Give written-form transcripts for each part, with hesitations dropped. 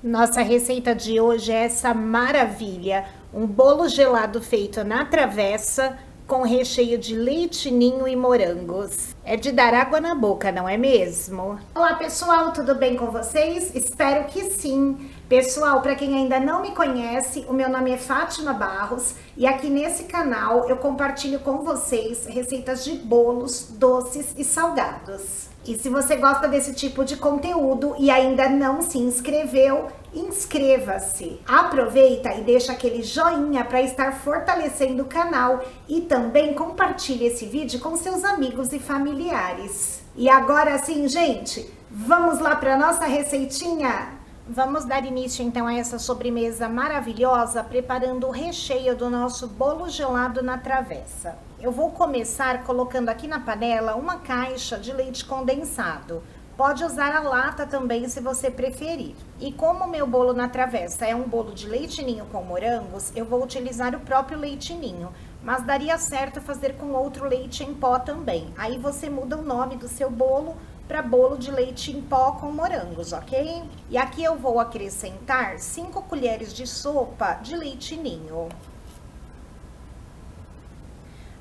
Nossa receita de hoje é essa maravilha, um bolo gelado feito na travessa com recheio de leite ninho e morangos. É de dar água na boca, não é mesmo? Olá pessoal, tudo bem com vocês? Espero que sim. Pessoal, para quem ainda não me conhece, o meu nome é Fátima Barros e aqui nesse canal eu compartilho com vocês receitas de bolos, doces e salgados. E se você gosta desse tipo de conteúdo e ainda não se inscreveu, inscreva-se. Aproveita e deixa aquele joinha para estar fortalecendo o canal e também compartilhe esse vídeo com seus amigos e familiares. E agora sim, gente, vamos lá para nossa receitinha? Vamos dar início então a essa sobremesa maravilhosa, preparando o recheio do nosso bolo gelado na travessa. Eu vou começar colocando aqui na panela uma caixa de leite condensado. Pode usar a lata também se você preferir. E como o meu bolo na travessa é um bolo de leite ninho com morangos, eu vou utilizar o próprio leite ninho. Mas daria certo fazer com outro leite em pó também. Aí você muda o nome do seu bolo para bolo de leite em pó com morangos, ok? E aqui eu vou acrescentar 5 colheres de sopa de leite ninho.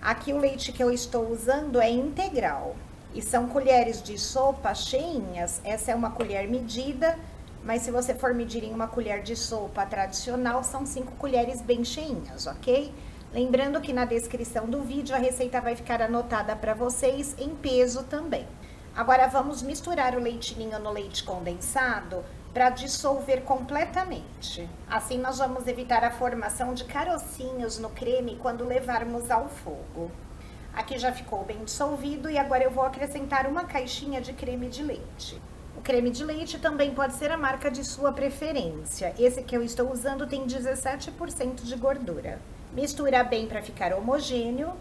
Aqui o leite que eu estou usando é integral. E são colheres de sopa cheinhas. Essa é uma colher medida, mas se você for medir em uma colher de sopa tradicional, são 5 colheres bem cheinhas, ok? Lembrando que na descrição do vídeo a receita vai ficar anotada para vocês em peso também. Agora vamos misturar o leite ninho no leite condensado para dissolver completamente. Assim nós vamos evitar a formação de carocinhos no creme quando levarmos ao fogo. Aqui já ficou bem dissolvido e agora eu vou acrescentar uma caixinha de creme de leite. O creme de leite também pode ser a marca de sua preferência. Esse que eu estou usando tem 17% de gordura. Mistura bem para ficar homogêneo.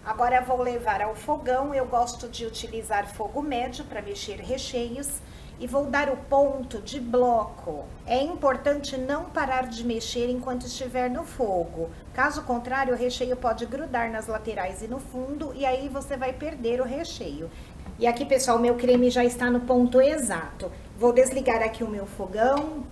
Agora vou levar ao fogão, eu gosto de utilizar fogo médio para mexer recheios e vou dar o ponto de bloco. É importante não parar de mexer enquanto estiver no fogo, caso contrário o recheio pode grudar nas laterais e no fundo e aí você vai perder o recheio. E aqui pessoal, meu creme já está no ponto exato. Vou desligar aqui o meu fogão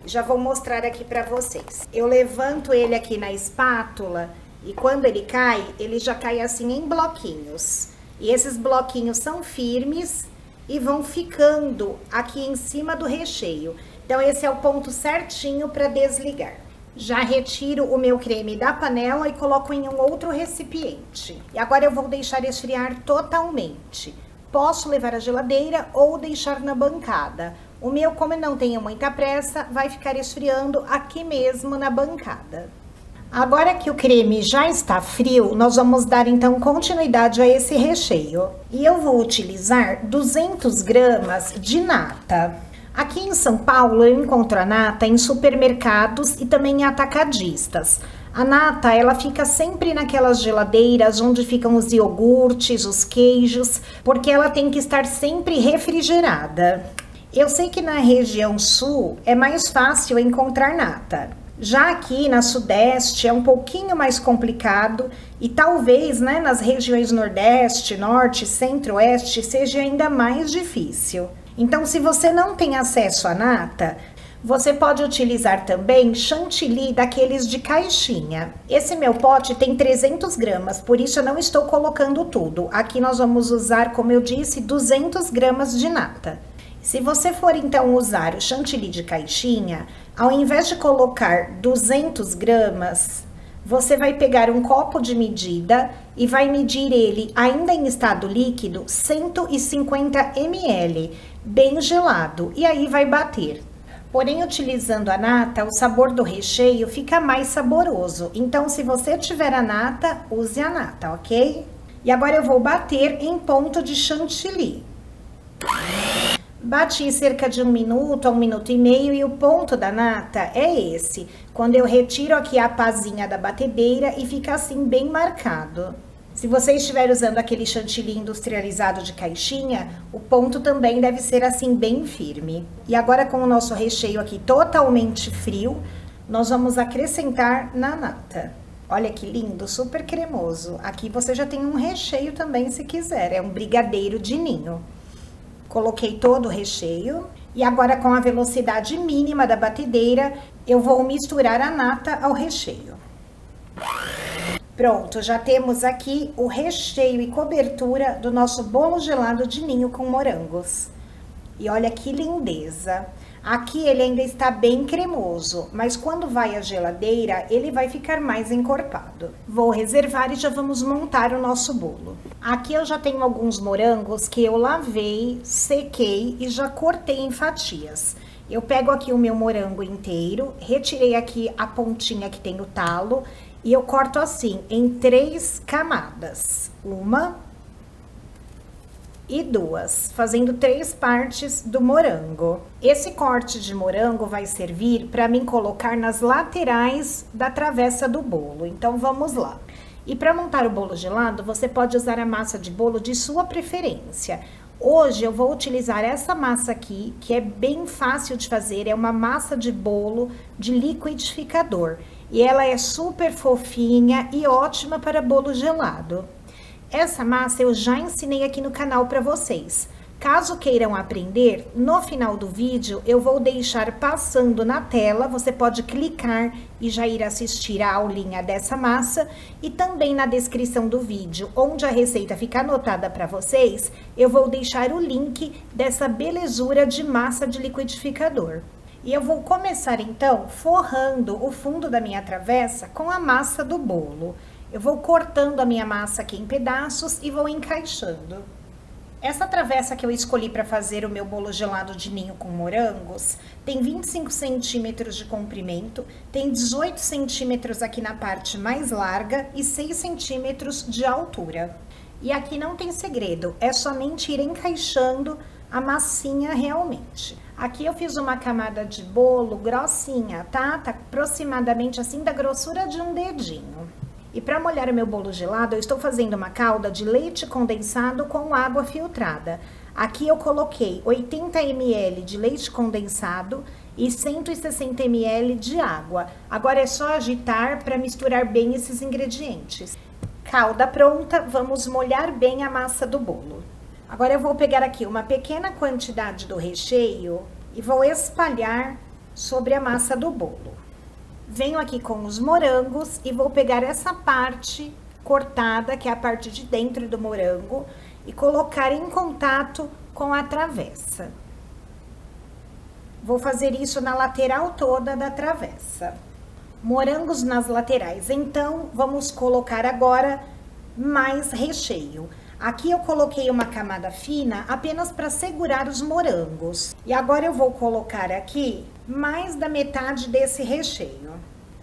e já vou mostrar aqui para vocês. Eu levanto ele aqui na espátula. E quando ele já cai assim em bloquinhos. E esses bloquinhos são firmes e vão ficando aqui em cima do recheio. Então esse é o ponto certinho para desligar. Já retiro o meu creme da panela e coloco em um outro recipiente. E agora eu vou deixar esfriar totalmente. Posso levar à geladeira ou deixar na bancada. O meu, como eu não tenho muita pressa, vai ficar esfriando aqui mesmo na bancada. Agora que o creme já está frio, nós vamos dar então continuidade a esse recheio. E eu vou utilizar 200 gramas de nata. Aqui em São Paulo eu encontro a nata em supermercados e também em atacadistas. A nata, ela fica sempre naquelas geladeiras onde ficam os iogurtes, os queijos, porque ela tem que estar sempre refrigerada. Eu sei que na região sul é mais fácil encontrar nata. Já aqui na Sudeste é um pouquinho mais complicado e talvez, nas regiões Nordeste, Norte, Centro-Oeste seja ainda mais difícil. Então, se você não tem acesso à nata, você pode utilizar também chantilly daqueles de caixinha. Esse meu pote tem 300 gramas, por isso eu não estou colocando tudo. Aqui nós vamos usar, como eu disse, 200 gramas de nata. Se você for então usar o chantilly de caixinha, ao invés de colocar 200 gramas, você vai pegar um copo de medida e vai medir ele ainda em estado líquido 150 ml, bem gelado, e aí vai bater. Porém, utilizando a nata, o sabor do recheio fica mais saboroso. Então, se você tiver a nata, use a nata, ok? E agora eu vou bater em ponto de chantilly. Bati cerca de 1 minuto a 1 minuto e meio e o ponto da nata é esse. Quando eu retiro aqui a pazinha da batedeira e fica assim bem marcado. Se você estiver usando aquele chantilly industrializado de caixinha, o ponto também deve ser assim bem firme. E agora com o nosso recheio aqui totalmente frio, nós vamos acrescentar na nata. Olha que lindo, super cremoso. Aqui você já tem um recheio também se quiser, é um brigadeiro de ninho. Coloquei todo o recheio E agora, com a velocidade mínima da batedeira, eu vou misturar a nata ao recheio. Pronto, já temos aqui o recheio e cobertura do nosso bolo gelado de ninho com morangos. E olha que lindeza! Aqui ele ainda está bem cremoso, mas quando vai à geladeira, ele vai ficar mais encorpado. Vou reservar e já vamos montar o nosso bolo. Aqui eu já tenho alguns morangos que eu lavei, sequei e já cortei em fatias. Eu pego aqui o meu morango inteiro, retirei aqui a pontinha que tem o talo e eu corto assim, em 3 camadas. 1 e 2, fazendo 3 partes do morango. Esse corte de morango vai servir para mim colocar nas laterais da travessa do bolo. Então, vamos lá. E para montar o bolo gelado, você pode usar a massa de bolo de sua preferência. Hoje eu vou utilizar essa massa aqui, que é bem fácil de fazer, é uma massa de bolo de liquidificador. E ela é super fofinha e ótima para bolo gelado. Essa massa eu já ensinei aqui no canal para vocês. Caso queiram aprender, no final do vídeo eu vou deixar passando na tela, você pode clicar e já ir assistir a aulinha dessa massa. E também na descrição do vídeo, onde a receita fica anotada para vocês, eu vou deixar o link dessa belezura de massa de liquidificador. E eu vou começar então forrando o fundo da minha travessa com a massa do bolo. Eu vou cortando a minha massa aqui em pedaços e vou encaixando. Essa travessa que eu escolhi para fazer o meu bolo gelado de ninho com morangos tem 25 centímetros de comprimento, tem 18 centímetros aqui na parte mais larga e 6 centímetros de altura. E aqui não tem segredo, é somente ir encaixando a massinha realmente. Aqui eu fiz uma camada de bolo grossinha, tá? Tá aproximadamente assim da grossura de um dedinho. E para molhar o meu bolo gelado, eu estou fazendo uma calda de leite condensado com água filtrada. Aqui eu coloquei 80 ml de leite condensado e 160 ml de água. Agora é só agitar para misturar bem esses ingredientes. Calda pronta, vamos molhar bem a massa do bolo. Agora eu vou pegar aqui uma pequena quantidade do recheio e vou espalhar sobre a massa do bolo. Venho aqui com os morangos e vou pegar essa parte cortada, que é a parte de dentro do morango, e colocar em contato com a travessa. Vou fazer isso na lateral toda da travessa. Morangos nas laterais. Então, vamos colocar agora mais recheio. Aqui eu coloquei uma camada fina apenas para segurar os morangos. E agora eu vou colocar aqui mais da metade desse recheio.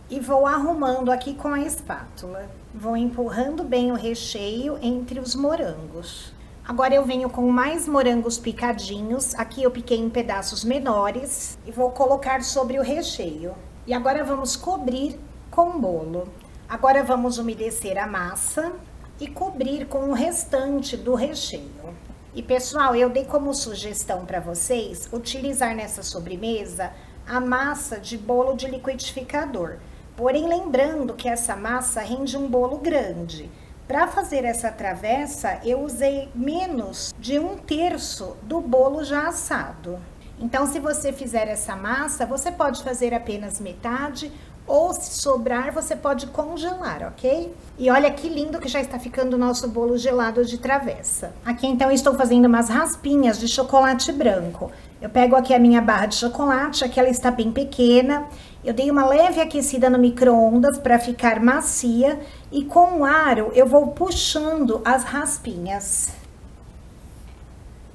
E vou arrumando aqui com a espátula. Vou empurrando bem o recheio entre os morangos. Agora eu venho com mais morangos picadinhos. Aqui eu piquei em pedaços menores. E vou colocar sobre o recheio. E agora vamos cobrir com o bolo. Agora vamos umedecer a massa e cobrir com o restante do recheio. E pessoal, eu dei como sugestão para vocês utilizar nessa sobremesa a massa de bolo de liquidificador. Porém, lembrando que essa massa rende um bolo grande. Para fazer essa travessa, eu usei menos de 1/3 do bolo já assado. Então, se você fizer essa massa, você pode fazer apenas metade, ou se sobrar, você pode congelar, ok? E olha que lindo que já está ficando o nosso bolo gelado de travessa. Aqui, então, eu estou fazendo umas raspinhas de chocolate branco. Eu pego aqui a minha barra de chocolate, aqui ela está bem pequena. Eu dei uma leve aquecida no micro-ondas para ficar macia. E com o aro, eu vou puxando as raspinhas.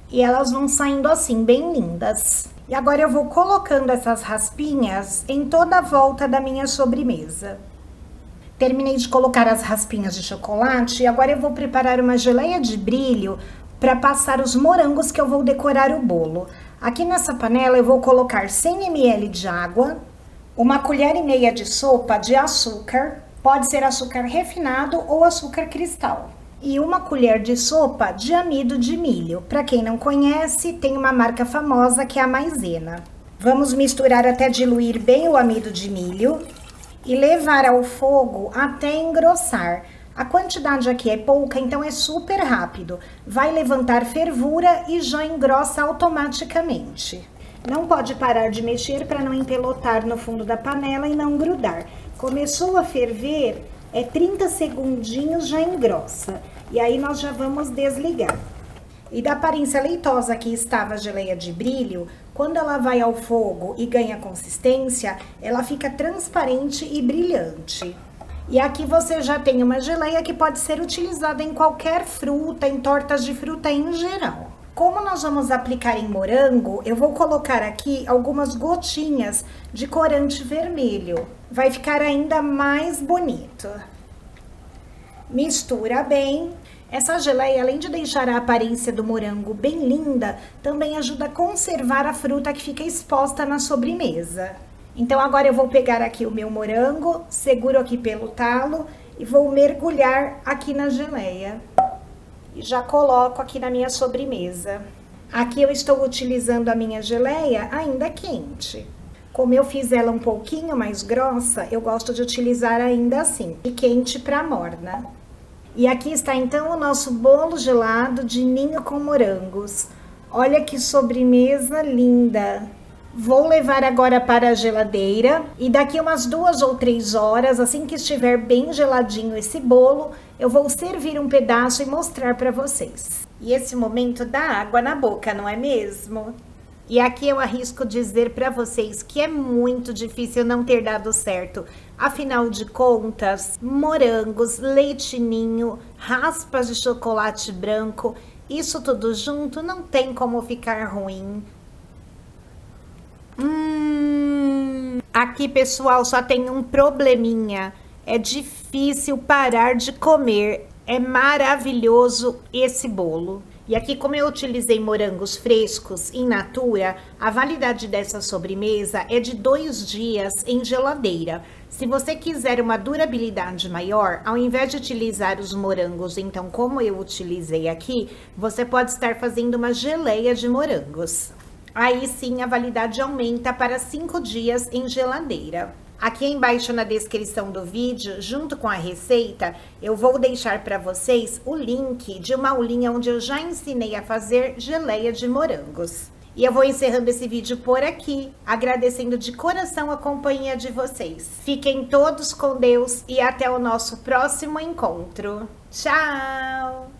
E elas vão saindo assim, bem lindas. E agora eu vou colocando essas raspinhas em toda a volta da minha sobremesa. Terminei de colocar as raspinhas de chocolate e agora eu vou preparar uma geleia de brilho para passar os morangos que eu vou decorar o bolo. Aqui nessa panela eu vou colocar 100 ml de água, 1,5 colher de sopa de açúcar, pode ser açúcar refinado ou açúcar cristal. E 1 colher de sopa de amido de milho. Para quem não conhece, tem uma marca famosa que é a Maizena. Vamos misturar até diluir bem o amido de milho e levar ao fogo até engrossar. A quantidade aqui é pouca, então é super rápido. Vai levantar fervura e já engrossa automaticamente. Não pode parar de mexer para não empelotar no fundo da panela e não grudar. Começou a ferver, 30 segundinhos já engrossa. E aí nós já vamos desligar. E da aparência leitosa que estava a geleia de brilho, quando ela vai ao fogo e ganha consistência, ela fica transparente e brilhante. E aqui você já tem uma geleia que pode ser utilizada em qualquer fruta, em tortas de fruta em geral. Como nós vamos aplicar em morango, eu vou colocar aqui algumas gotinhas de corante vermelho. Vai ficar ainda mais bonito. Mistura bem. Essa geleia, além de deixar a aparência do morango bem linda, também ajuda a conservar a fruta que fica exposta na sobremesa. Então agora eu vou pegar aqui o meu morango, seguro aqui pelo talo e vou mergulhar aqui na geleia. E já coloco aqui na minha sobremesa. Aqui eu estou utilizando a minha geleia ainda quente. Como eu fiz ela um pouquinho mais grossa, eu gosto de utilizar ainda assim, de quente para morna. E aqui está então o nosso bolo gelado de ninho com morangos. Olha que sobremesa linda! Vou levar agora para a geladeira e daqui umas 2 ou 3 horas, assim que estiver bem geladinho esse bolo, eu vou servir um pedaço e mostrar para vocês. E esse momento dá água na boca, não é mesmo? E aqui eu arrisco dizer para vocês que é muito difícil não ter dado certo. Afinal de contas, morangos, leite ninho, raspas de chocolate branco, isso tudo junto não tem como ficar ruim. Aqui, pessoal, só tem um probleminha. É difícil parar de comer. É maravilhoso esse bolo. E aqui, como eu utilizei morangos frescos in natura, a validade dessa sobremesa é de 2 dias em geladeira. Se você quiser uma durabilidade maior, ao invés de utilizar os morangos, então, como eu utilizei aqui, você pode estar fazendo uma geleia de morangos. Aí sim a validade aumenta para 5 dias em geladeira. Aqui embaixo na descrição do vídeo, junto com a receita, eu vou deixar para vocês o link de uma aulinha onde eu já ensinei a fazer geleia de morangos. E eu vou encerrando esse vídeo por aqui, agradecendo de coração a companhia de vocês. Fiquem todos com Deus e até o nosso próximo encontro. Tchau!